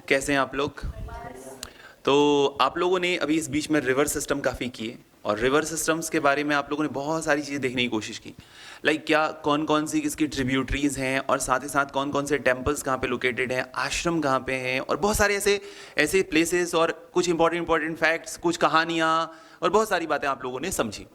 कैसे हैं आप लोग? तो आप लोगों ने अभी इस बीच में रिवर सिस्टम काफ़ी किए और रिवर सिस्टम्स के बारे में आप लोगों ने बहुत सारी चीज़ें देखने की कोशिश की। लाइक क्या कौन कौन सी इसकी ट्रिब्यूटरीज हैं और साथ ही साथ कौन कौन से टेम्पल्स कहाँ पे लोकेटेड हैं, आश्रम कहाँ पे हैं और बहुत सारे ऐसे ऐसे प्लेसेस और कुछ इंपॉर्टेंट फैक्ट्स, कुछ कहानियाँ और बहुत सारी बातें आप लोगों ने समझी।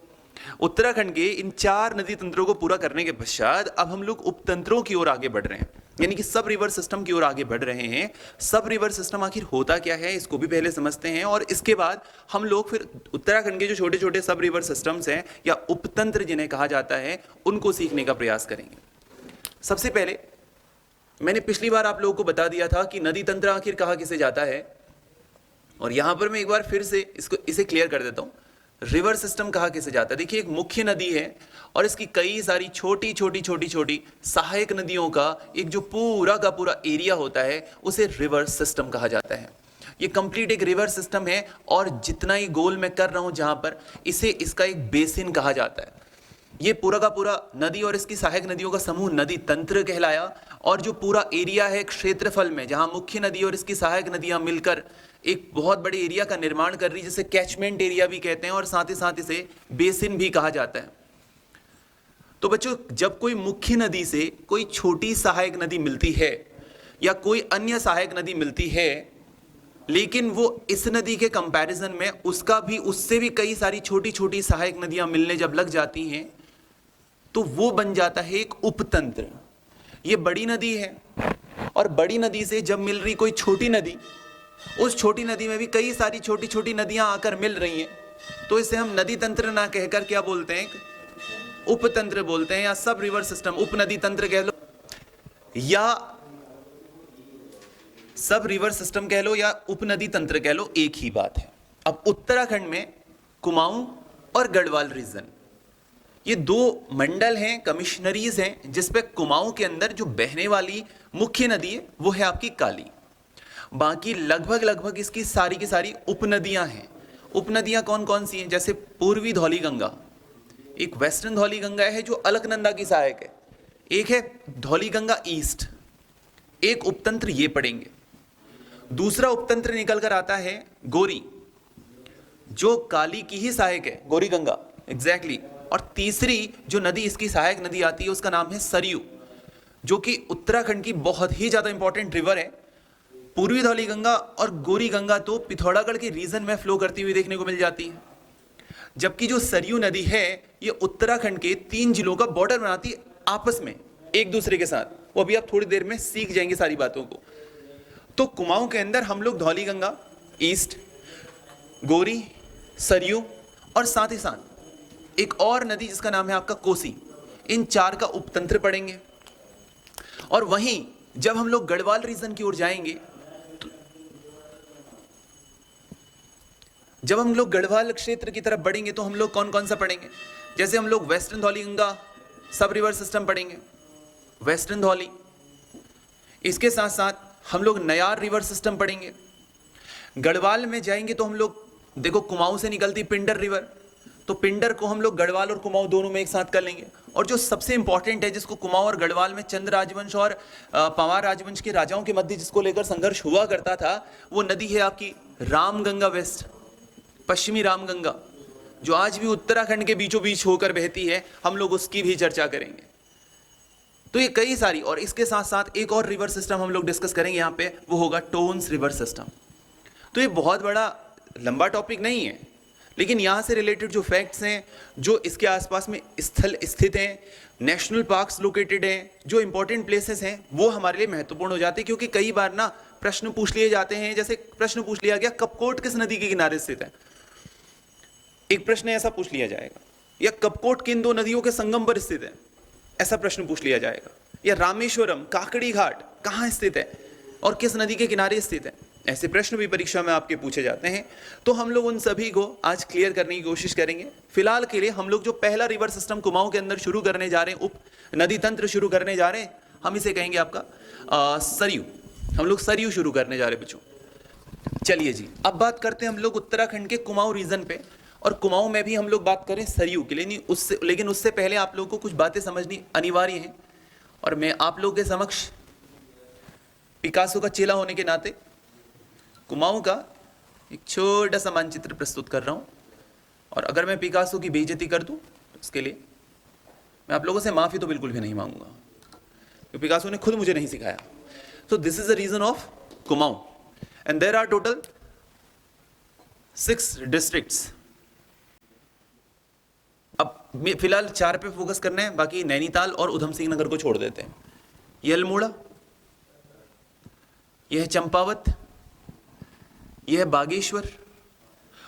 उत्तराखंड के इन 4 नदी तंत्रों को पूरा करने के पश्चात अब हम लोग उपतंत्रों की ओर आगे बढ़ रहे हैं, यानी कि सब रिवर सिस्टम की ओर आगे बढ़ रहे हैं। सब रिवर सिस्टम आखिर होता क्या है इसको भी पहले समझते हैं और इसके बाद हम लोग फिर उत्तराखंड के जो छोटे छोटे सब रिवर सिस्टम्स हैं या उपतंत्र जिन्हें कहा जाता है उनको सीखने का प्रयास करेंगे। सबसे पहले मैंने पिछली बार आप लोगों को बता दिया था कि नदी तंत्र आखिर कहा किसे जाता है, और यहां पर मैं एक बार फिर से इसे क्लियर कर देता हूं। रिवर सिस्टम कहा किसे जाता है? देखिए, एक मुख्य नदी है और इसकी कई सारी छोटी छोटी छोटी छोटी सहायक नदियों का एक जो पूरा का पूरा एरिया होता है उसे रिवर सिस्टम कहा जाता है। ये कंप्लीट एक रिवर सिस्टम है और जितना ही गोल मैं कर रहा हूं जहां पर इसे इसका एक बेसिन कहा जाता है। ये पूरा का पूरा नदी और इसकी सहायक नदियों का समूह नदी तंत्र कहलाया, और जो पूरा एरिया है क्षेत्रफल में जहां मुख्य नदी और इसकी सहायक नदियां मिलकर एक बहुत बड़े एरिया का निर्माण कर रही है, जिसे कैचमेंट एरिया भी कहते हैं और साथ ही साथ इसे बेसिन भी कहा जाता है। तो बच्चों, जब कोई मुख्य नदी से कोई छोटी सहायक नदी मिलती है या कोई अन्य सहायक नदी मिलती है, लेकिन वो इस नदी के कंपैरिजन में उसका भी उससे भी कई सारी छोटी छोटी सहायक नदियां मिलने जब लग जाती हैं तो वो बन जाता है एक उपतंत्र। ये बड़ी नदी है और बड़ी नदी से जब मिल रही कोई छोटी नदी, उस छोटी नदी में भी कई सारी छोटी छोटी नदियां आकर मिल रही हैं, तो इसे हम नदी तंत्र ना कहकर क्या बोलते हैं? उपतंत्र बोलते हैं, या सब रिवर सिस्टम उपनदी तंत्र कह लो या सब रिवर सिस्टम कह लो या उपनदी तंत्र कह लो, एक ही बात है। अब उत्तराखंड में कुमाऊं और गढ़वाल रीजन, ये 2 मंडल हैं, कमिश्नरीज हैं, जिसपे कुमाऊं के अंदर जो बहने वाली मुख्य नदी है वो है आपकी काली। बाकी लगभग लगभग इसकी सारी की सारी उपनदियां हैं। उपनदियां कौन कौन सी हैं? जैसे पूर्वी धौली गंगा, एक वेस्टर्न धौली गंगा है जो अलकनंदा की सहायक है, एक है धौली गंगा ईस्ट, एक उपतंत्र ये पढ़ेंगे। दूसरा उपतंत्र निकल कर आता है गोरी, जो काली की ही सहायक है, गोरी गंगा एग्जैक्टली। और तीसरी जो नदी इसकी सहायक नदी आती है उसका नाम है सरयू, जो कि उत्तराखंड की बहुत ही ज्यादा इंपॉर्टेंट रिवर है। पूर्वी धौली गंगा और गोरी गंगा तो पिथौरागढ़ के रीजन में फ्लो करती हुई देखने को मिल जाती है, जबकि जो सरयू नदी है ये उत्तराखंड के 3 जिलों का बॉर्डर बनाती है आपस में एक दूसरे के साथ। वो अभी आप थोड़ी देर में सीख जाएंगे सारी बातों को। तो कुमाऊं के अंदर हम लोग धौली गंगा ईस्ट, गोरी, सरयू और साथ ही साथ एक और नदी जिसका नाम है आपका कोसी, इन 4 का उपतंत्र पढ़ेंगे। और वहीं जब हम लोग गढ़वाल रीजन की ओर जाएंगे, जब हम लोग गढ़वाल क्षेत्र की तरफ बढ़ेंगे तो हम लोग कौन कौन सा पढ़ेंगे? जैसे हम लोग वेस्टर्न धौली गंगा सब रिवर सिस्टम पढ़ेंगे, वेस्टर्न धौली। इसके साथ साथ हम लोग नयार रिवर सिस्टम पढ़ेंगे। गढ़वाल में जाएंगे तो हम लोग देखो कुमाऊं से निकलती पिंडर रिवर, तो पिंडर को हम लोग गढ़वाल और कुमाऊं दोनों में एक साथ कर लेंगे। और जो सबसे इंपॉर्टेंट है, जिसको कुमाऊं और गढ़वाल में चंद राजवंश और पंवार राजवंश के राजाओं के मध्य जिसको लेकर संघर्ष हुआ करता था, वो नदी है आपकी रामगंगा वेस्ट, पश्चिमी रामगंगा, जो आज भी उत्तराखंड के बीचों बीच होकर बहती है। हम लोग उसकी भी चर्चा करेंगे। तो ये कई सारी, और इसके साथ साथ एक और रिवर सिस्टम हम लोग डिस्कस करेंगे यहाँ पे, वो होगा टोन्स रिवर सिस्टम। तो ये बहुत बड़ा लंबा टॉपिक नहीं है, लेकिन यहाँ से रिलेटेड जो फैक्ट्स हैं, जो इसके आसपास में स्थल स्थित हैं, नेशनल पार्क्स लोकेटेड हैं, जो इंपॉर्टेंट प्लेसेस हैं, वो हमारे लिए महत्वपूर्ण हो जाते हैं। क्योंकि कई बार ना प्रश्न पूछ लिए जाते हैं, जैसे प्रश्न पूछ लिया गया कपकोट किस नदी के किनारे स्थित है, एक प्रश्न ऐसा पूछ लिया जाएगा, या कपकोट किन 2 नदियों के संगम पर स्थित है, ऐसा प्रश्न पूछ लिया जाएगा, या रामेश्वरम काकड़ी घाट कहाँ स्थित है और किस नदी के किनारे स्थित है, ऐसे प्रश्न भी परीक्षा में आपके पूछे जाते हैं। तो हम लोग उन सभी को आज क्लियर करने की कोशिश करेंगे। फिलहाल के लिए हम लोग जो पहला रिवर सिस्टम कुमाऊं के अंदर शुरू करने जा रहे हैं, उप नदी तंत्र शुरू करने जा रहे हैं, हम इसे कहेंगे आपका सरयू। हम लोग सरयू शुरू करने जा रहे हैं बच्चों। चलिए जी, अब बात करते हैं हम लोग उत्तराखंड के कुमाऊं रीजन पे, और कुमाऊं में भी हम लोग बात करें सरयू के लिए, लेकिन उससे पहले आप लोगों को कुछ बातें समझनी अनिवार्य है। और मैं आप लोगों के समक्ष पिकासो का चेला होने के नाते कुमाऊं का एक छोटा सा मानचित्र प्रस्तुत कर रहा हूं, और अगर मैं पिकासो की बेइज्जती कर दूं तो उसके लिए मैं आप लोगों से माफी तो बिल्कुल भी नहीं मांगूंगा, क्योंकि पिकासो ने खुद मुझे नहीं सिखाया. So this is the region of Kumaon, and there are total 6 districts. अब फिलहाल 4 पे फोकस करना है, बाकी नैनीताल और उधम सिंह नगर को छोड़ देते हैं. ये अल्मोड़ा, यह है चंपावत, यह है बागेश्वर,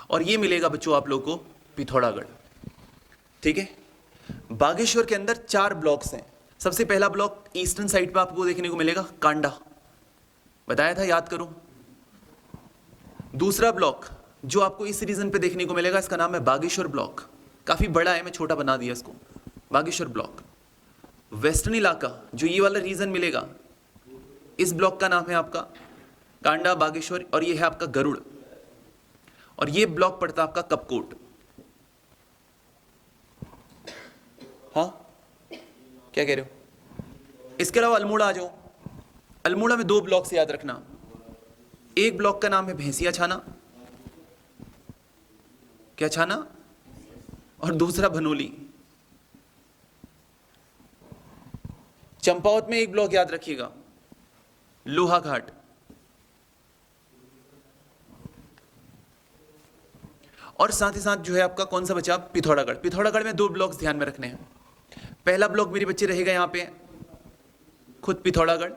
और ये मिलेगा बच्चों आप लोग को पिथौरागढ़. ठीक है. बागेश्वर के अंदर 4 ब्लॉक्स हैं. सबसे पहला ब्लॉक ईस्टर्न साइड पे आपको देखने को मिलेगा, कांडा, बताया था, याद करो. दूसरा ब्लॉक जो आपको इस रीजन पे देखने को मिलेगा, इसका नाम है बागेश्वर ब्लॉक. काफी बड़ा है, मैं छोटा बना दिया इसको, बागेश्वर ब्लॉक. वेस्टर्न इलाका जो ये वाला रीजन मिलेगा, इस ब्लॉक का नाम है आपका कांडा, बागेश्वर, और ये है आपका गरुड़, और ये ब्लॉक पड़ता है आपका कपकोट. हाँ, क्या कह रहे हो? इसके अलावा अल्मोड़ा आ जाओ. अल्मोड़ा में 2 ब्लॉक से याद रखना. एक ब्लॉक का नाम है भैंसिया छाना, क्या छाना, और दूसरा भनोली. चंपावत में एक ब्लॉक याद रखिएगा, लोहा घाट. और साथ ही साथ जो है आपका कौन सा बचा, पिथौरागढ़. पिथौरागढ़ में 2 ब्लॉक्स ध्यान में रखने हैं. पहला ब्लॉक मेरे बच्चे रहेगा यहां पे खुद पिथौरागढ़.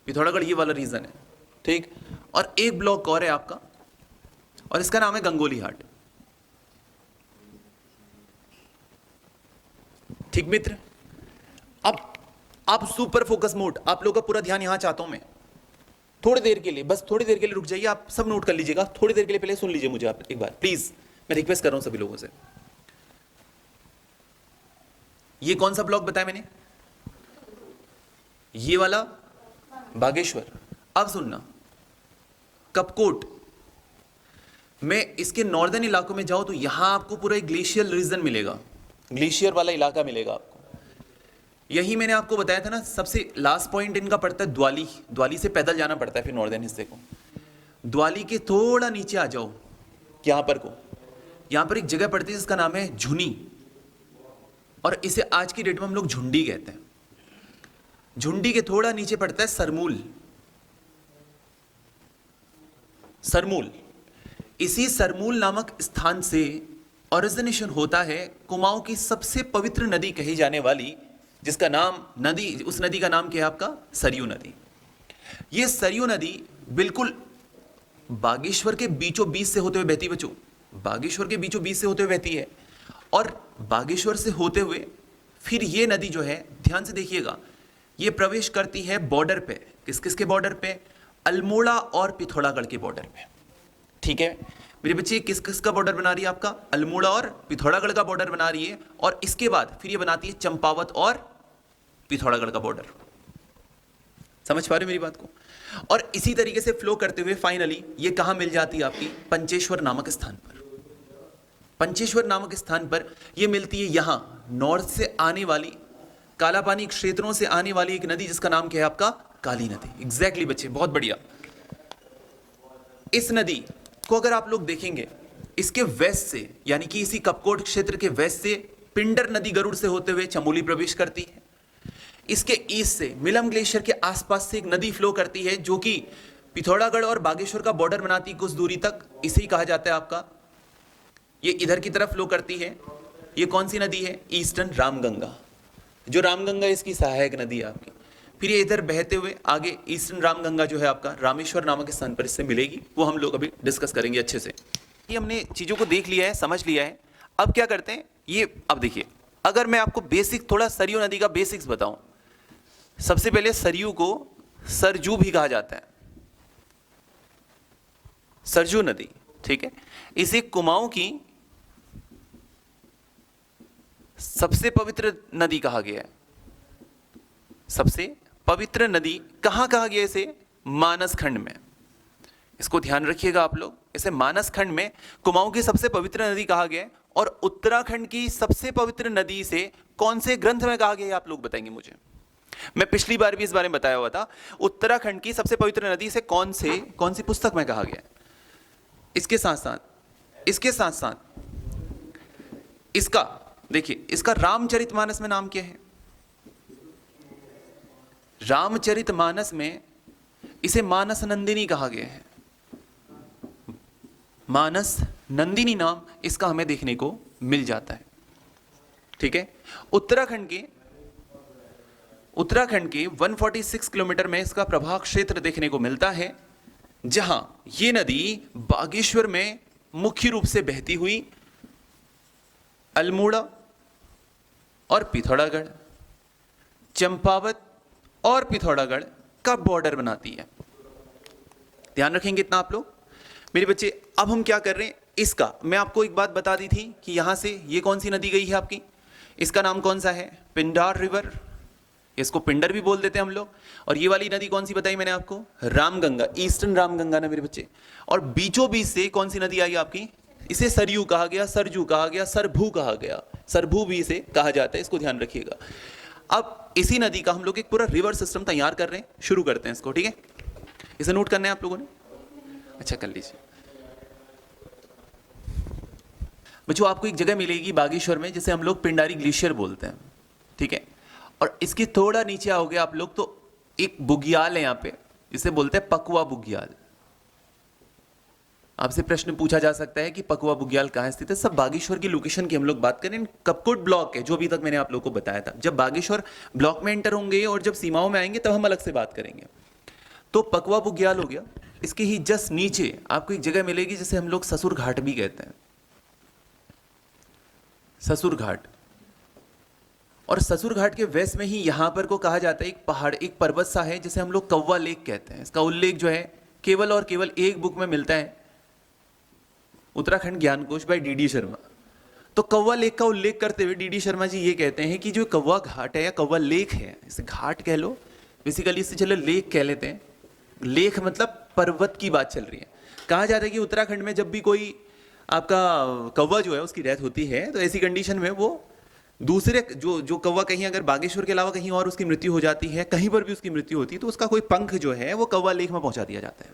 पिथौरागढ़ ये वाला रीजन है, ठीक. और एक ब्लॉक और है आपका, और इसका नाम है गंगोली हाट. ठीक मित्र. अब आप सुपर फोकस मोड, आप लोगों का पूरा ध्यान यहां चाहता हूं मैं थोड़ी देर के लिए, बस थोड़ी देर के लिए रुक जाइए. आप सब नोट कर लीजिएगा, थोड़ी देर के लिए पहले सुन लीजिए मुझे आप एक बार प्लीज. मैं रिक्वेस्ट कर रहा हूं सभी लोगों से. ये कौन सा ब्लॉक बताया मैंने, ये वाला बागेश्वर. अब सुनना, कपकोट में इसके नॉर्दर्न इलाकों में जाओ तो यहां आपको पूरा एक ग्लेशियर रीजन मिलेगा, ग्लेशियर वाला इलाका मिलेगा आपको. यही मैंने आपको बताया था ना, सबसे लास्ट पॉइंट इनका पड़ता है द्वाली. द्वाली से पैदल जाना पड़ता है फिर नॉर्दर्न हिस्से को. द्वाली के थोड़ा नीचे आ जाओ, यहां पर एक जगह पड़ती है जिसका नाम है झुनी, और इसे आज की डेट में हम लोग झुंडी कहते हैं. झुंडी के थोड़ा नीचे पड़ता है सरमूल. सरमूल, इसी सरमूल नामक स्थान से ओरिजिनेशन होता है कुमाऊं की सबसे पवित्र नदी कही जाने वाली, जिसका नाम उस नदी का नाम क्या है आपका, सरयू नदी. यह सरयू नदी बिल्कुल बागेश्वर के बीचों बीच से होते हुए बहती बच्चों, बागेश्वर के बीचों बीच से होते हुए बहती है. और बागेश्वर से होते हुए फिर ये नदी जो है, ध्यान से देखिएगा, ये प्रवेश करती है बॉर्डर पे. किस किस के बॉर्डर पे, अल्मोड़ा और पिथौरागढ़ के बॉर्डर पे. ठीक है मेरे बच्चे, किस किस का बॉर्डर बना रही है आपका, अल्मोड़ा और पिथौरागढ़ का बॉर्डर बना रही है. और इसके बाद फिर ये बनाती है चंपावत और पिथौरागढ़ का बॉर्डर. समझ पा रहे हो मेरी बात को? और इसी तरीके से फ्लो करते हुए फाइनली ये कहां मिल जाती है आपकी, पंचेश्वर नामक स्थान पर. पंचेश्वर नामक स्थान पर ये मिलती है यहां नॉर्थ से आने वाली, कालापानी क्षेत्रों से आने वाली एक नदी, जिसका नाम क्या है आपका, काली नदी. एग्जैक्टली बच्चे, बहुत बढ़िया. इस नदी को अगर आप लोग देखेंगे, इसके वेस्ट से, यानी कि इसी कपकोट क्षेत्र के वेस्ट से पिंडर नदी गरुड़ से होते हुए चमोली प्रवेश करती है. इसके ईस्ट से मिलम ग्लेशियर के आसपास से एक नदी फ्लो करती है, जो कि पिथौरागढ़ और बागेश्वर का बॉर्डर बनाती है कुछ दूरी तक. इसे ही कहा जाता है आपका, ये इधर की तरफ फ्लो करती है. ये कौन सी नदी है, ईस्टर्न रामगंगा. जो रामगंगा इसकी सहायक नदी है आपकी. फिर ये इधर बहते हुए आगे ईस्टर्न रामगंगा जो है आपका रामेश्वर नामक स्थान पर इससे मिलेगी. वो हम लोग अभी डिस्कस करेंगे अच्छे से. ये हमने चीजों को देख लिया है, समझ लिया है. अब क्या करते हैं, ये अब देखिए, अगर मैं आपको बेसिक थोड़ा सरयू नदी का बेसिक्स बताऊं. सबसे पहले सरयू को सरजू भी कहा जाता है, सरजू नदी. ठीक है, इसे कुमाऊं की सबसे पवित्र नदी कहा गया है. सबसे पवित्र नदी कहां कहा गया इसे, मानस खंड में. इसको ध्यान रखिएगा आप लोग, इसे मानस खंड में कुमाऊं की सबसे पवित्र नदी कहा गया है. और उत्तराखंड की सबसे पवित्र नदी से कौन से ग्रंथ में कहा गया है आप लोग बताएंगे मुझे. मैं पिछली बार भी इस बारे में बताया हुआ था। उत्तराखंड की सबसे पवित्र नदी से कौन सी पुस्तक में कहा गया है? इसके साथ साथ इसका देखिए, इसका रामचरितमानस में नाम क्या है? रामचरितमानस में इसे मानस नंदिनी कहा गया है। मानस नंदिनी नाम इसका हमें देखने को मिल जाता है। ठीक है, उत्तराखंड के 146 किलोमीटर में इसका प्रभाव क्षेत्र देखने को मिलता है, जहां ये नदी बागेश्वर में मुख्य रूप से बहती हुई अल्मोड़ा और पिथौरागढ़, चंपावत और पिथौरागढ़ का बॉर्डर बनाती है। ध्यान रखेंगे इतना आप लोग मेरे बच्चे। अब हम क्या कर रहे हैं, इसका मैं आपको एक बात बता दी थी कि यहां से ये कौन सी नदी गई है आपकी, इसका नाम कौन सा है? पिंडार रिवर, इसको पिंडर भी बोल देते हैं हम लोग। और ये वाली नदी कौन सी बताई मैंने आपको? रामगंगा, ईस्टर्न रामगंगा ना मेरे बच्चे। और बीचों बीच से कौन सी नदी आई आपकी? इसे सरयू कहा गया, सरजू कहा गया, सरभू कहा गया, सरभू भी इसे कहा जाता है, इसको ध्यान रखिएगा। अब इसी नदी का हम लोग एक पूरा रिवर सिस्टम तैयार कर रहे हैं, शुरू करते हैं इसको। ठीक है, इसे नोट करना है आप लोगों ने? अच्छा, कर लीजिए बच्चों। आपको एक जगह मिलेगी बागेश्वर में जिसे हम लोग पिंडारी ग्लेशियर बोलते हैं। ठीक है, और इसके थोड़ा नीचे आओगे आप लोग तो एक बुग्याल है यहाँ पे, जिसे बोलते हैं पकवा बुग्याल। आपसे प्रश्न पूछा जा सकता है कि पकवा बुग्याल कहाँ स्थित है। सब बागेश्वर की लोकेशन की हम लोग बात करें। कपकोट ब्लॉक है जो अभी तक मैंने आप लोगों को बताया था। जब बागेश्वर ब्लॉक में एंटर होंगे और जब सीमाओं में आएंगे तब हम अलग से बात करेंगे। तो पकवा बुग्याल हो गया। इसके ही जस्ट नीचे आपको एक जगह मिलेगी जिसे हम लोग ससुर घाट भी कहते हैं, ससुर घाट। और ससुर घाट के वेस्ट में ही यहां पर को कहा जाता है एक पहाड़, एक पर्वत सा है जिसे हम लोग कौवा लेक कहते हैं। इसका उल्लेख जो है केवल और केवल एक बुक में मिलता है, उत्तराखंड ज्ञान कोश बाय डी शर्मा। तो कौवा लेक का उल्लेख करते हुए डी शर्मा जी ये कहते हैं कि जो कौवा घाट है या कौवा लेक है, इसे घाट कह लो, बेसिकली इससे चलो लेक कह लेते हैं। लेक मतलब पर्वत की बात चल रही है। कहा जाता है कि उत्तराखंड में जब भी कोई आपका कौवा जो है उसकी डेथ होती है तो ऐसी कंडीशन में वो दूसरे जो कौवा कहीं अगर बागेश्वर के अलावा कहीं और उसकी मृत्यु हो जाती है, कहीं पर भी उसकी मृत्यु होती है, तो उसका कोई पंख जो है वो कौवा लेक में पहुंचा दिया जाता है।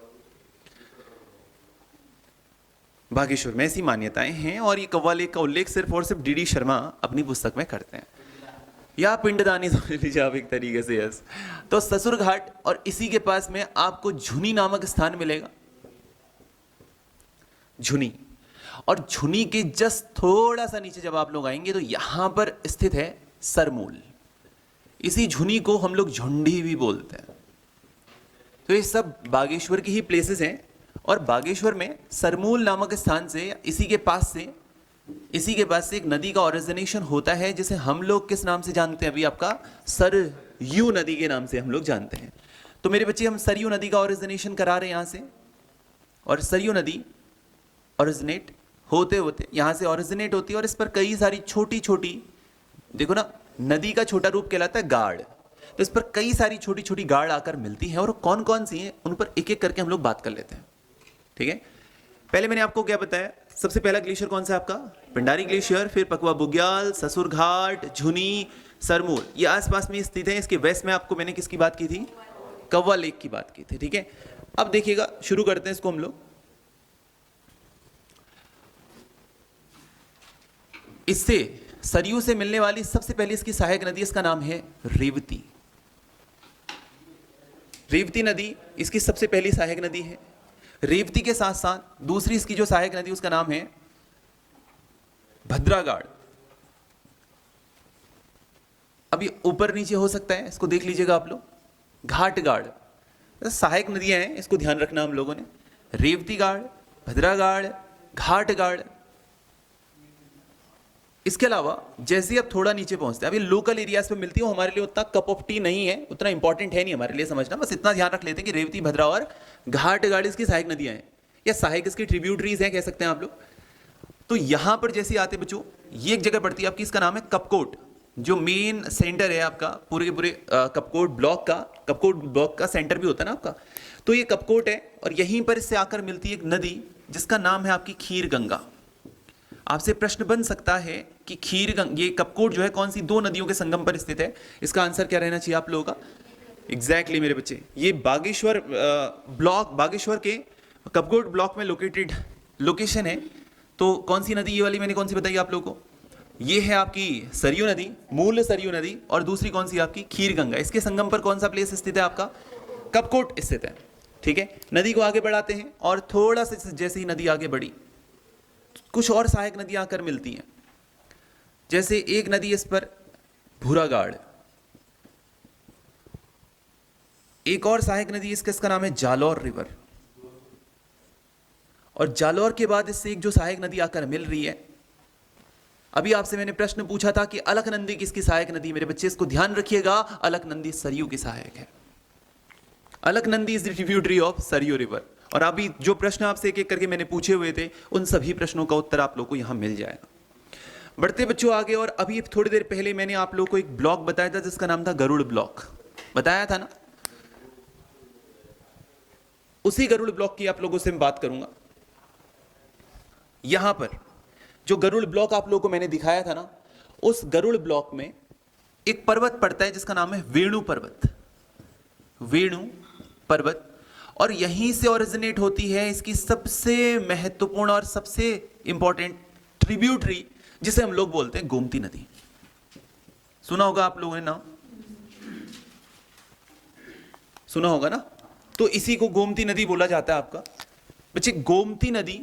बागेश्वर में ऐसी मान्यताएं हैं और ये कौवा लेक का उल्लेख सिर्फ और सिर्फ डी शर्मा अपनी पुस्तक में करते हैं, या पिंडदानी समझ लीजिए आप एक तरीके से। यस, तो ससुर घाट और इसी के पास में आपको झुनी नामक स्थान मिलेगा, झुनी। और झुनी के जस्ट थोड़ा सा नीचे जब आप लोग आएंगे तो यहां पर स्थित है सरमूल। इसी झुनी को हम लोग झुंडी भी बोलते हैं। तो ये सब बागेश्वर की ही प्लेसेस हैं। और बागेश्वर में सरमूल नामक स्थान से इसी के पास से एक नदी का ओरिजिनेशन होता है, जिसे हम लोग किस नाम से जानते हैं? अभी आपका सरयू नदी के नाम से हम लोग जानते हैं। तो मेरे बच्चे, हम सरयू नदी का ओरिजिनेशन करा रहे हैं यहां से। और सरयू नदी ओरिजिनेट होते होते यहां से ओरिजिनेट होती है और इस पर कई सारी छोटी छोटी, देखो ना, नदी का छोटा रूप कहलाता है गाड़। तो इस पर कई सारी छोटी छोटी गाड़ आकर मिलती हैं और कौन कौन सी हैं उन पर एक एक करके हम लोग बात कर लेते हैं। ठीक है, पहले मैंने आपको क्या बताया? सबसे पहला ग्लेशियर कौन सा है आपका? पिंडारी ग्लेशियर, फिर पकवा बुग्याल, ससुर घाट, झुनी, सरमूल, ये आसपास में स्थित है। इसके वेस्ट में आपको मैंने किसकी बात की थी? कौवा लेक की बात की थी। ठीक है, अब देखिएगा, शुरू करते हैं इसको हम लोग। इससे सरयू से मिलने वाली सबसे पहले इसकी सहायक नदी, इसका नाम है रेवती। रेवती नदी इसकी सबसे पहली सहायक नदी है। रेवती के साथ साथ दूसरी इसकी जो सहायक नदी उसका नाम है भद्रागाड़। अब ये ऊपर नीचे हो सकता है, इसको देख लीजिएगा आप लोग। घाटगाड़ सहायक नदियां हैं, इसको ध्यान रखना हम लोगों ने। रेवती गाड़, भद्रागाड़, घाटगाड़। इसके अलावा जैसे अब थोड़ा नीचे पहुंचते हैं, अब ये लोकल एरियाज पे मिलती है, वो हमारे लिए उतना कप ऑफ टी नहीं है, उतना इंपॉर्टेंट है नहीं हमारे लिए समझना। बस इतना ध्यान रख लेते हैं कि रेवती, भद्रा और घाटगाड़ इसकी सहायक नदियां हैं, या सहायक इसकी ट्रिब्यूटरीज हैं कह सकते हैं आप लोग। तो यहां पर जैसे आते बच्चों, ये एक जगह पड़ती है आपकी, इसका नाम है कपकोट, जो मेन सेंटर है आपका पूरे के पूरे कपकोट ब्लॉक का सेंटर भी होता है ना आपका। तो ये कपकोट है और यहीं पर इससे आकर मिलती है एक नदी जिसका नाम है आपकी खीर गंगा। आपसे प्रश्न बन सकता है कि ये कपकोट जो है कौन सी दो नदियों के संगम पर स्थित है? इसका आंसर क्या रहना चाहिए आप लोगों का? एग्जैक्टली मेरे बच्चे, ये बागेश्वर ब्लॉक, बागेश्वर के कपकोट ब्लॉक में लोकेटेड लोकेशन है। तो कौन सी नदी ये वाली मैंने कौन सी बताई आप लोगों को? ये है आपकी सरयू नदी, मूल सरयू नदी, और दूसरी कौन सी आपकी खीर गंगा। इसके संगम पर कौन सा प्लेस स्थित है आपका? कपकोट स्थित है। ठीक है, नदी को आगे बढ़ाते हैं और थोड़ा सा जैसे ही नदी आगे बढ़ी कुछ और सहायक नदियां आकर मिलती हैं। जैसे एक नदी इस पर भूरागाड़, एक और सहायक नदी इसका नाम है जालौर रिवर, और जालौर के बाद इससे एक जो सहायक नदी आकर मिल रही है, अभी आपसे मैंने प्रश्न पूछा था कि अलकनंदी किसकी सहायक नदी? मेरे बच्चे इसको ध्यान रखिएगा, अलकनंदी सरयू की सहायक है। Alaknanda is the tributary of Saryu river. और अभी जो प्रश्न आपसे एक एक करके मैंने पूछे हुए थे, उन सभी प्रश्नों का उत्तर आप लोग को यहां मिल जाएगा। बढ़ते बच्चों आगे, और अभी थोड़ी देर पहले मैंने आप लोग को एक ब्लॉक बताया था जिसका नाम था गरुड़ ब्लॉक, बताया था ना? उसी गरुड़ ब्लॉक की आप लोगों से मैं बात करूंगा। यहां पर जो गरुड़ ब्लॉक आप लोगों को मैंने दिखाया था ना, उस गरुड़ ब्लॉक में एक पर्वत पड़ता है जिसका नाम है वेणु पर्वत। वेणु पर्वत, और यहीं से ओरिजिनेट होती है इसकी सबसे महत्वपूर्ण और सबसे इंपॉर्टेंट ट्रिब्यूटरी, जिसे हम लोग बोलते हैं गोमती नदी। सुना होगा आप लोगों ने नाम, सुना होगा ना? तो इसी को गोमती नदी बोला जाता है आपका। बच्चे गोमती नदी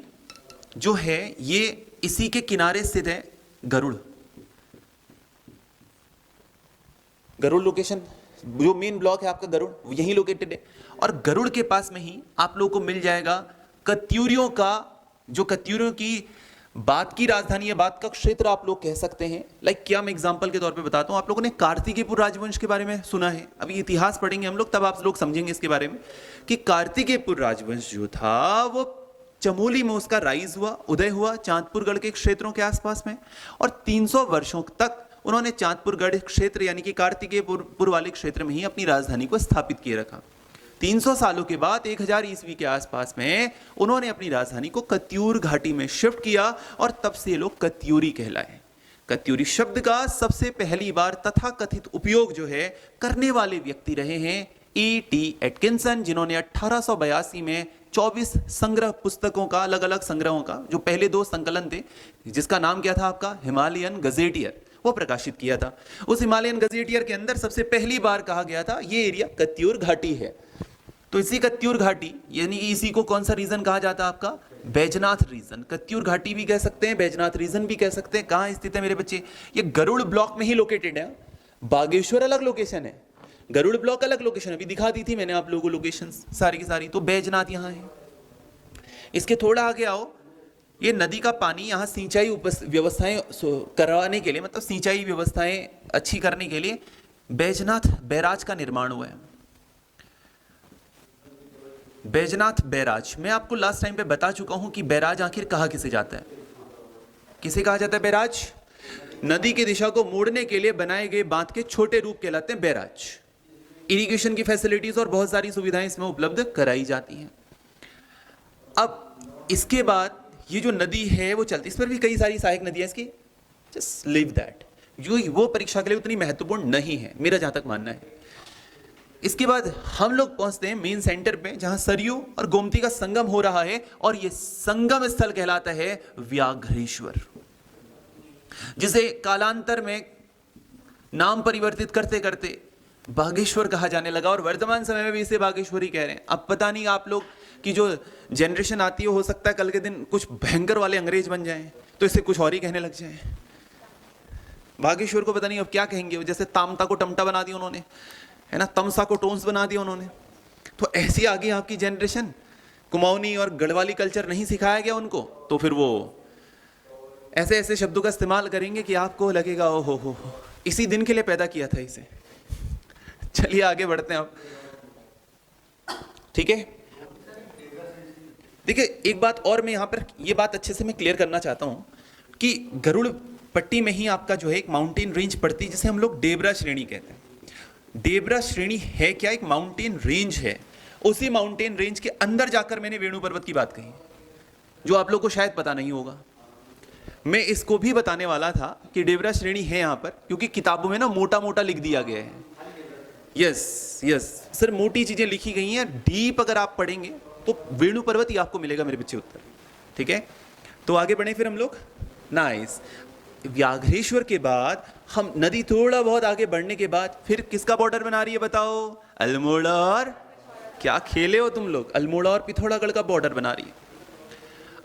जो है ये इसी के किनारे स्थित है गरुड़। गरुड़ लोकेशन, जो मेन ब्लॉक है आपका गरुड़, यहीं लोकेटेड है। और गरुड़ के पास में ही आप लोगों को मिल जाएगा कत्यूरियों का, जो कत्यूरियों की बात की राजधानी है, बात का क्षेत्र आप लोग कह सकते हैं। लाइक क्या, मैं एग्जांपल के तौर पे बताता हूं। आप लोगों ने कार्तिकेयपुर राजवंश के बारे में सुना है? अभी इतिहास पढ़ेंगे हम लोग, तब आप लोग समझेंगे इसके बारे में कि कार्तिकेयपुर राजवंश जो था वो चमोली में उसका राइज हुआ, उदय हुआ चांदपुरगढ़ के क्षेत्रों के आसपास में, और 300 वर्षों तक उन्होंने चांदपुरगढ़ क्षेत्र यानी कि कार्तिकेयपुर वाले क्षेत्र में ही अपनी राजधानी को स्थापित किए रखा। 300 सालों के बाद 1000 ईस्वी के आसपास में उन्होंने अपनी राजधानी को कत्यूर घाटी में शिफ्ट किया, और तब से लोग कत्यूरी कहलाए। कत्यूरी शब्द का सबसे पहली बार तथाकथित उपयोग जो है करने वाले व्यक्ति रहे हैं E.T. एटकिंसन, जिन्होंने 1882 में 24 संग्रह पुस्तकों का, अलग अलग संग्रहों का, जो पहले 2 संकलन थे जिसका नाम क्या था आपका? हिमालयन गजेटियर, वो प्रकाशित किया था। उस हिमालयन गजेटियर के अंदर सबसे पहली बार कहा गया था ये एरिया कत्यूर घाटी है। तो इसी कत्यूर घाटी, यानी इसी को कौन सा रीजन कहा जाता है आपका? बैजनाथ रीजन। कत्यूर घाटी भी कह सकते हैं, बैजनाथ रीजन भी कह सकते हैं। कहां स्थित है मेरे बच्चे? ये गरुड़ ब्लॉक में ही लोकेटेड है। बागेश्वर अलग लोकेशन है, गरुड़ ब्लॉक अलग लोकेशन, अभी दिखा दी थी मैंने आप लोगों को लोकेशन सारी की सारी। तो बैजनाथ यहाँ है। इसके थोड़ा आगे आओ, ये नदी का पानी यहाँ सिंचाई व्यवस्थाएं करवाने के लिए, मतलब सिंचाई व्यवस्थाएं अच्छी करने के लिए बैजनाथ बैराज का निर्माण हुआ है। बैजनाथ बैराज, मैं आपको लास्ट टाइम पे बता चुका हूं कि बैराज आखिर कहा किसे जाता है? किसे कहा जाता है बैराज? नदी की दिशा को मोड़ने के लिए बनाए गए बांध के छोटे रूप कहलाते हैं बैराज। इरिगेशन की फैसिलिटीज और बहुत सारी सुविधाएं इसमें उपलब्ध कराई जाती हैं। अब इसके बाद ये जो नदी है वो चलती, इस पर भी कई सारी सहायक नदियां इसकी, जस्ट लीव दैट, जो वो परीक्षा के लिए उतनी महत्वपूर्ण नहीं है, मेरा जहां तक मानना है। इसके बाद हम लोग पहुंचते हैं मेन सेंटर पे, जहां सरयू और गोमती का संगम हो रहा है, और ये संगम स्थल कहलाता है व्याघ्रेश्वर, जिसे कालांतर में नाम परिवर्तित करते करते बागेश्वर कहा जाने लगा, और वर्तमान समय में भी इसे बागेश्वर ही कह रहे हैं। अब पता नहीं आप लोग की जो जनरेशन आती है, हो सकता है कल के दिन कुछ भयंकर वाले अंग्रेज बन जाएं, तो इसे कुछ और ही कहने लग जाएं। बागेश्वर को पता नहीं अब क्या कहेंगे, जैसे तामता को टमटा बना दिया उन्होंने, है ना, तमसा को टोन्स बना दिया उन्होंने। तो ऐसी आगे आपकी जनरेशन, कुमाऊनी और गढ़वाली कल्चर नहीं सिखाया गया उनको, तो फिर वो ऐसे ऐसे शब्दों का इस्तेमाल करेंगे कि आपको लगेगा ओ हो, इसी दिन के लिए पैदा किया था इसे। चलिए आगे बढ़ते हैं अब, ठीक है। देखिए एक बात और मैं यहां पर ये बात अच्छे से मैं क्लियर करना चाहता हूं कि गरुड़ पट्टी में ही आपका जो है एक माउंटेन रेंज पड़ती है, जिसे हम लोग डेबरा श्रेणी कहते हैं। डेबरा श्रेणी है क्या? एक माउंटेन रेंज है। उसी माउंटेन रेंज के अंदर जाकर मैंने वेणु पर्वत की बात कही, जो आप लोग को शायद पता नहीं होगा। मैं इसको भी बताने वाला था कि डेवरा श्रेणी है यहाँ पर, क्योंकि किताबों में ना मोटा मोटा लिख दिया गया है। यस यस सर, मोटी चीजें लिखी गई हैं, डीप अगर आप पढ़ेंगे तो वेणु पर्वत ही आपको मिलेगा मेरे बच्चे उत्तर। ठीक है, तो आगे बढ़े फिर हम लोग। नाइस। व्याघ्रेश्वर के बाद हम नदी थोड़ा बहुत आगे बढ़ने के बाद फिर किसका बॉर्डर बना रही है बताओ? अल्मोड़ा और, क्या खेले हो तुम लोग, अल्मोड़ा और पिथौरागढ़ का बॉर्डर बना रही है।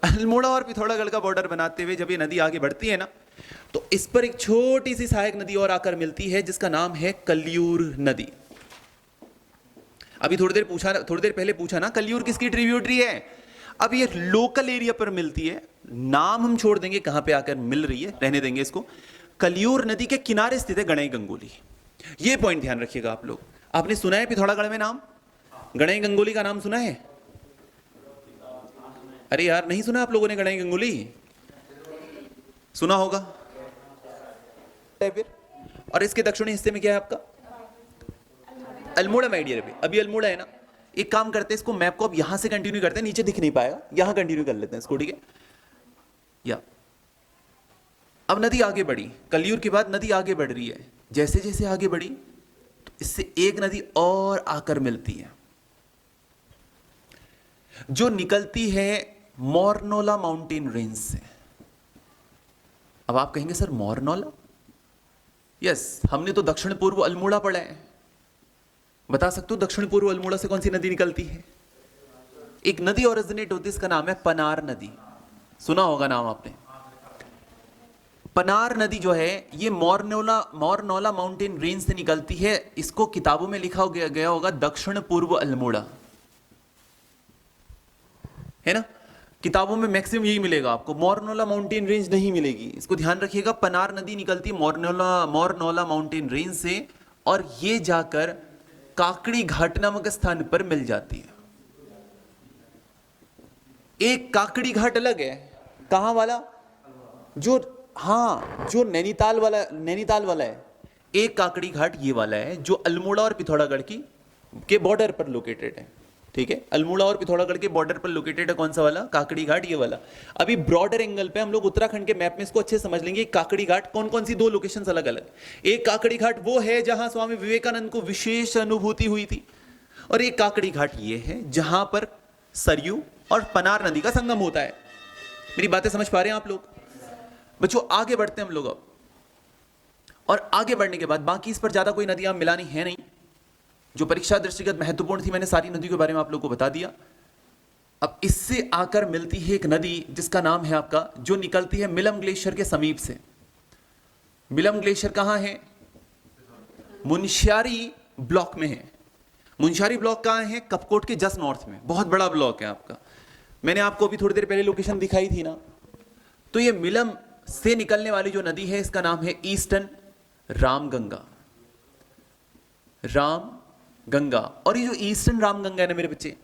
अल्मोड़ा और पिथौरागढ़ का बॉर्डर बनाते हुए जब ये नदी आगे बढ़ती है ना, तो इस पर एक छोटी सी सहायक नदी और आकर मिलती है जिसका नाम है कल्यूर नदी। अभी थोड़ी देर पहले पूछा ना कल्यूर किसकी ट्रिब्यूटरी है। अब ये लोकल एरिया पर मिलती है, नाम हम छोड़ देंगे कहां पे आकर मिल रही है, रहने देंगे इसको। कल्यूर नदी के किनारे स्थित है गणई गंगोली। ये पॉइंट ध्यान रखिएगा आप लोग। आपने सुना है पिथौरागढ़ में नाम, गणई गंगोली का नाम सुना है? अरे यार नहीं सुना आप लोगों ने गणई गंगोली? सुना होगा फिर। और इसके दक्षिणी हिस्से में क्या है आपका? Almora my dear. अभी अल्मोड़ा है ना, एक काम करते हैं, इसको मैप को अब यहां से कंटिन्यू करते हैं, नीचे दिख नहीं पाएगा, यहां कंटिन्यू कर लेते हैं इसको। ठीक है, या अब नदी आगे बढ़ी, कल्यूर के बाद नदी आगे बढ़ रही है। जैसे जैसे आगे बढ़ी तो इससे एक नदी और आकर मिलती है जो निकलती है मोरनोला माउंटेन रेंज से। अब आप कहेंगे सर मोरनोला? यस, हमने तो दक्षिण पूर्व अल्मोड़ा पढ़ा है। बता सकते हो दक्षिण पूर्व अल्मोड़ा से कौन सी नदी निकलती है? एक नदी ओरिजिनेट होती है, इसका नाम है पनार नदी। सुना होगा नाम आपने। पनार नदी जो है ये मोरनोला माउंटेन रेंज से निकलती है। इसको किताबों में लिखा गया होगा दक्षिण पूर्व अल्मोड़ा, है ना। किताबों में मैक्सिमम यही मिलेगा आपको, मोरनोला माउंटेन रेंज नहीं मिलेगी। इसको ध्यान रखिएगा। पनार नदी निकलती है मोरनोला माउंटेन रेंज से और ये जाकर काकड़ी घाट नामक स्थान पर मिल जाती है। एक काकड़ी घाट अलग है, कहां वाला? जो नैनीताल वाला है। एक काकड़ी घाट ये वाला है जो अल्मोड़ा और पिथौरागढ़ के बॉर्डर पर लोकेटेड है। ठीक है, अल्मोड़ा और पिथौरागढ़ के बॉर्डर पर लोकेटेड है। कौन सा वाला? काकड़ी घाट, ये वाला। अभी ब्रॉडर एंगल पे हम लोग उत्तराखंड के मैप में इसको अच्छे समझ लेंगे। काकड़ी घाट कौन कौन सी दो लोकेशंस अलग अलग। एक काकड़ी घाट वो है जहां स्वामी विवेकानंद को विशेष अनुभूति हुई थी, और एक काकड़ी घाट ये है जहां पर सरयू और पनार नदी का संगम होता है। मेरी बातें समझ पा रहे हैं आप लोग? बच्चों आगे बढ़ते हैं हम लोग अब, और आगे बढ़ने के बाद बाकी इस पर ज्यादा कोई नदियां मिलानी है नहीं। जो परीक्षा दृष्टिगत महत्वपूर्ण थी मैंने सारी नदियों के बारे में आप लोगों को बता दिया। अब इससे आकर मिलती है एक नदी जिसका नाम है आपका, जो निकलती है मिलम ग्लेशियर के समीप से। मिलम ग्लेशियर कहां है? मुनस्यारी ब्लॉक में है। मुनस्यारी ब्लॉक कहां है? कपकोट के जस्ट नॉर्थ में। बहुत बड़ा ब्लॉक है आपका। मैंने आपको अभी थोड़ी देर पहले लोकेशन दिखाई थी ना। तो ये मिलम से निकलने वाली जो नदी है इसका नाम है ईस्टर्न रामगंगा। रामगंगा, और ये जो ईस्टर्न रामगंगा है ना मेरे बच्चे,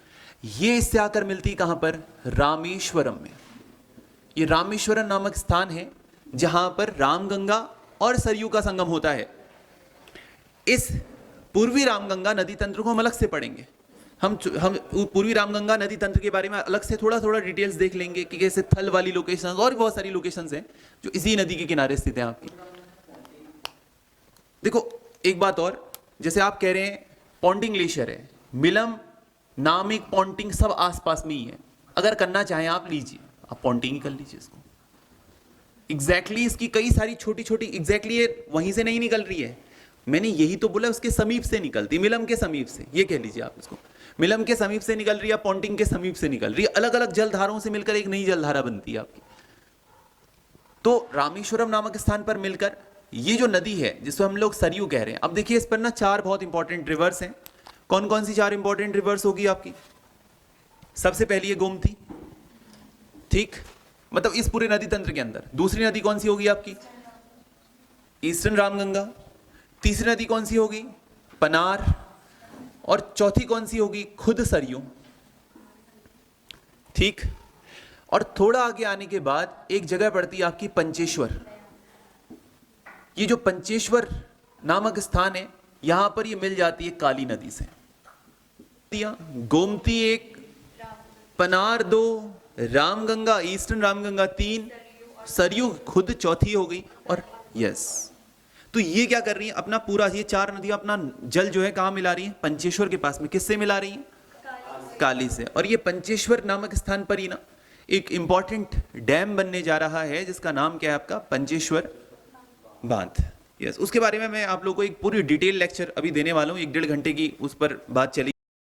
ये इससे आकर मिलती कहां पर? रामेश्वरम में। ये रामेश्वरम नामक स्थान है जहां पर रामगंगा और सरयू का संगम होता है। इस पूर्वी रामगंगा नदी तंत्र को हम अलग से पढ़ेंगे। हम पूर्वी रामगंगा नदी तंत्र के बारे में अलग से थोड़ा थोड़ा डिटेल्स देख लेंगे कि कैसे थल वाली लोकेशंस और बहुत सारी लोकेशंस हैं जो इसी नदी के किनारे स्थित हैं आपकी। देखो एक बात और, जैसे आप कह रहे हैं पॉन्टिंग ग्लेशियर है, मिलम नामिक पॉन्टिंग सब आसपास में ही है। अगर करना चाहें आप लीजिए, आप पॉन्टिंग ही कर लीजिए इसको। एग्जैक्टली इसकी कई सारी छोटी छोटी, एग्जैक्टली ये वहीं से नहीं निकल रही है, मैंने यही तो बोला उसके समीप से निकलती, मिलम के समीप से, ये कह लीजिए आप इसको। मिलम के समीप से निकल रही है, पॉन्टिंग के समीप से निकल रही है। अलग अलग जलधाराओं से मिलकर एक नई जलधारा बनती है आपकी। तो रामेश्वरम नामक स्थान पर मिलकर ये जो नदी है जिसको हम लोग सरयू कह रहे हैं। अब देखिए इस पर ना चार बहुत इंपॉर्टेंट रिवर्स हैं। कौन कौन सी चार इंपॉर्टेंट रिवर्स होगी आपकी? सबसे पहली है गोमती, ठीक, मतलब इस पूरे नदी तंत्र के अंदर। दूसरी नदी कौन सी होगी आपकी? ईस्टर्न रामगंगा। तीसरी नदी कौन सी होगी? पनार। और चौथी कौन सी होगी? खुद सरयू, ठीक। और थोड़ा आगे आने के बाद एक जगह पड़ती है आपकी पंचेश्वर। ये जो पंचेश्वर नामक स्थान है यहां पर ये मिल जाती है काली नदी से। गोमती एक, पनार दो, रामगंगा ईस्टर्न रामगंगा तीन, सरयू खुद चौथी हो गई, और यस, तो ये क्या कर रही है, अपना पूरा ये 4 नदियां अपना जल जो है कहाँ मिला रही हैं, पंचेश्वर के पास में। किससे मिला रही हैं? काली से। और ये पंचेश्वर नामक स्थान पर ही ना एक इंपॉर्टेंट डैम बनने जा रहा है, जिसका नाम क्या है आपका? पंचेश्वर बांध। यस, उसके बारे में मैं आप लोगों को एक पूरी डिटेल लेक्चर अभी देने वाला हूँ, 1-1.5 घंटे की उस पर बात चली।